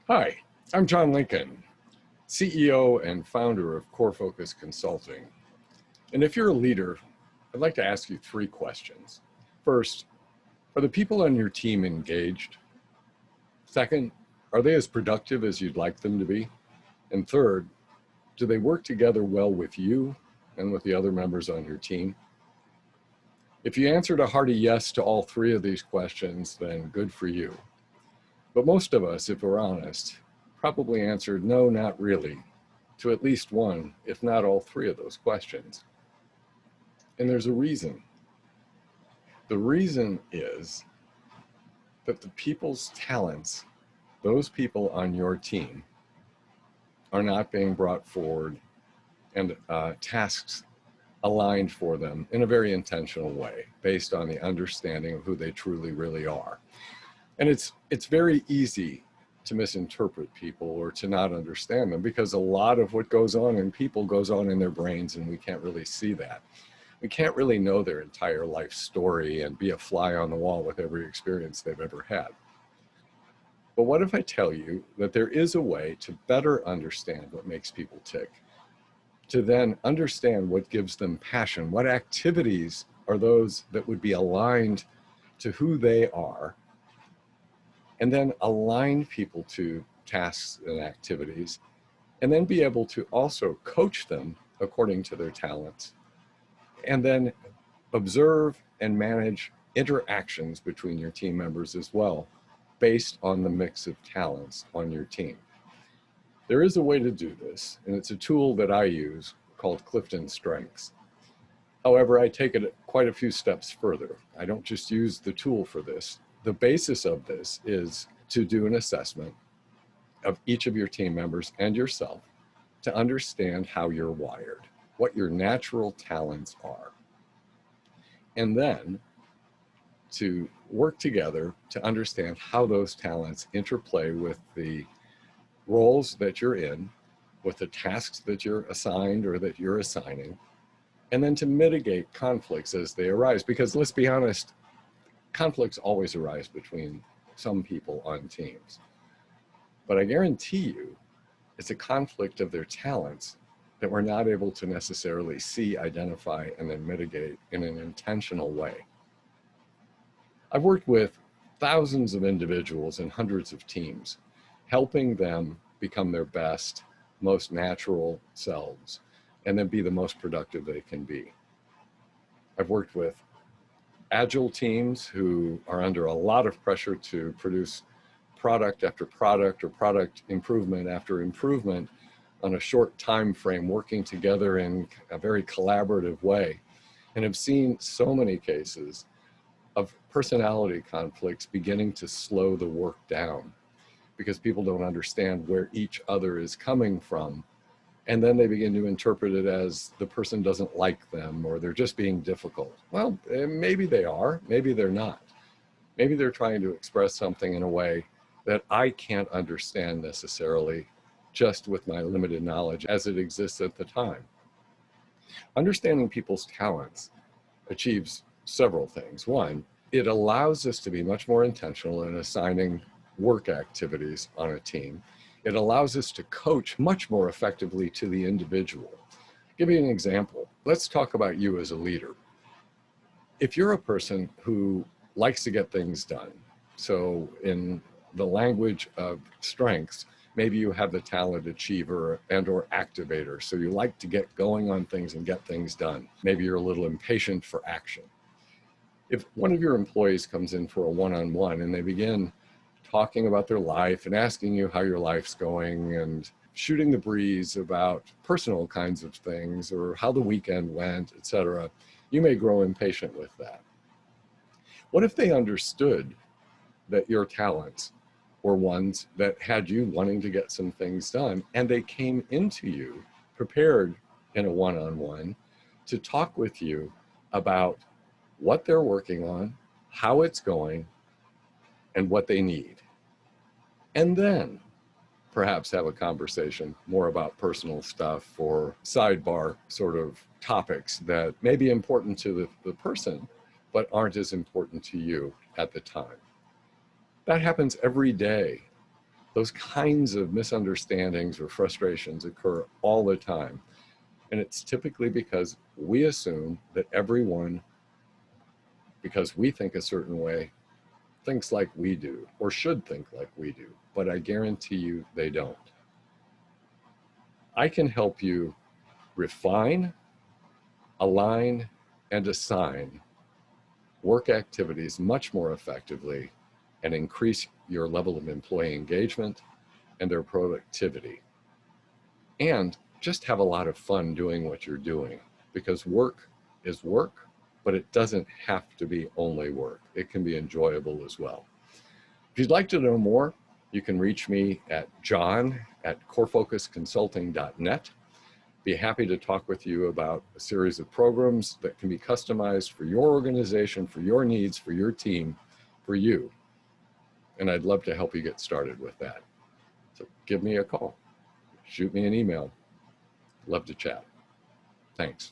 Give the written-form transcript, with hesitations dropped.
Hi, I'm John Lincoln, CEO and founder of Core Focus Consulting. And if you're a leader, I'd like to ask you three questions. First, are the people on your team engaged? Second, are they as productive as you'd like them to be? And third, do they work together well with you and with the other members on your team? If you answered a hearty yes to all three of these questions, then good for you. But most of us, if we're honest, probably answered no, not really, to at least one, if not all three of those questions. And there's a reason. The reason is that the people's talents, those people on your team, are not being brought forward and tasks aligned for them in a very intentional way, based on the understanding of who they truly really are. And it's very easy to misinterpret people or to not understand them, because a lot of what goes on in people goes on in their brains, and we can't really see that. We can't really know their entire life story and be a fly on the wall with every experience they've ever had. But what if I tell you that there is a way to better understand what makes people tick, to then understand what gives them passion, what activities are those that would be aligned to who they are, and then align people to tasks and activities, and then be able to also coach them according to their talents, and then observe and manage interactions between your team members as well, based on the mix of talents on your team. There is a way to do this, and it's a tool that I use called Clifton Strengths. However, I take it quite a few steps further. I don't just use the tool for this. The basis of this is to do an assessment of each of your team members and yourself to understand how you're wired, what your natural talents are, and then to work together to understand how those talents interplay with the roles that you're in, with the tasks that you're assigned or that you're assigning, and then to mitigate conflicts as they arise. Because let's be honest, conflicts always arise between some people on teams. But I guarantee you, it's a conflict of their talents that we're not able to necessarily see, identify, and then mitigate in an intentional way. I've worked with thousands of individuals and hundreds of teams, helping them become their best, most natural selves, and then be the most productive they can be. I've worked with agile teams who are under a lot of pressure to produce product after product or product improvement after improvement on a short time frame, working together in a very collaborative way, and have seen so many cases of personality conflicts beginning to slow the work down because people don't understand where each other is coming from. And then they begin to interpret it as the person doesn't like them or they're just being difficult. Well, maybe they are, maybe they're not. Maybe they're trying to express something in a way that I can't understand necessarily just with my limited knowledge as it exists at the time. Understanding people's talents achieves several things. One, it allows us to be much more intentional in assigning work activities on a team. It allows us to coach much more effectively to the individual. I'll give you an example. Let's talk about you as a leader. If you're a person who likes to get things done, so in the language of strengths, maybe you have the talent achiever and or activator, so you like to get going on things and get things done. Maybe you're a little impatient for action. If one of your employees comes in for a one-on-one and they begin talking about their life and asking you how your life's going and shooting the breeze about personal kinds of things or how the weekend went, etc., you may grow impatient with that. What if they understood that your talents were ones that had you wanting to get some things done, and they came into you prepared in a one-on-one to talk with you about what they're working on, how it's going, and what they need? And then perhaps have a conversation more about personal stuff or sidebar sort of topics that may be important to the person, but aren't as important to you at the time. That happens every day Those kinds of misunderstandings or frustrations occur all the time. And it's typically because we assume that everyone, because we think a certain way, thinks like we do or should think like we do. But I guarantee you they don't. I can help you refine, align, and assign work activities much more effectively and increase your level of employee engagement and their productivity. And just have a lot of fun doing what you're doing, because work is work, but it doesn't have to be only work. It can be enjoyable as well. If you'd like to know more, you can reach me at john@corefocusconsulting.net. Be happy to talk with you about a series of programs that can be customized for your organization, for your needs, for your team, for you. And I'd love to help you get started with that. So give me a call, shoot me an email. Love to chat. Thanks.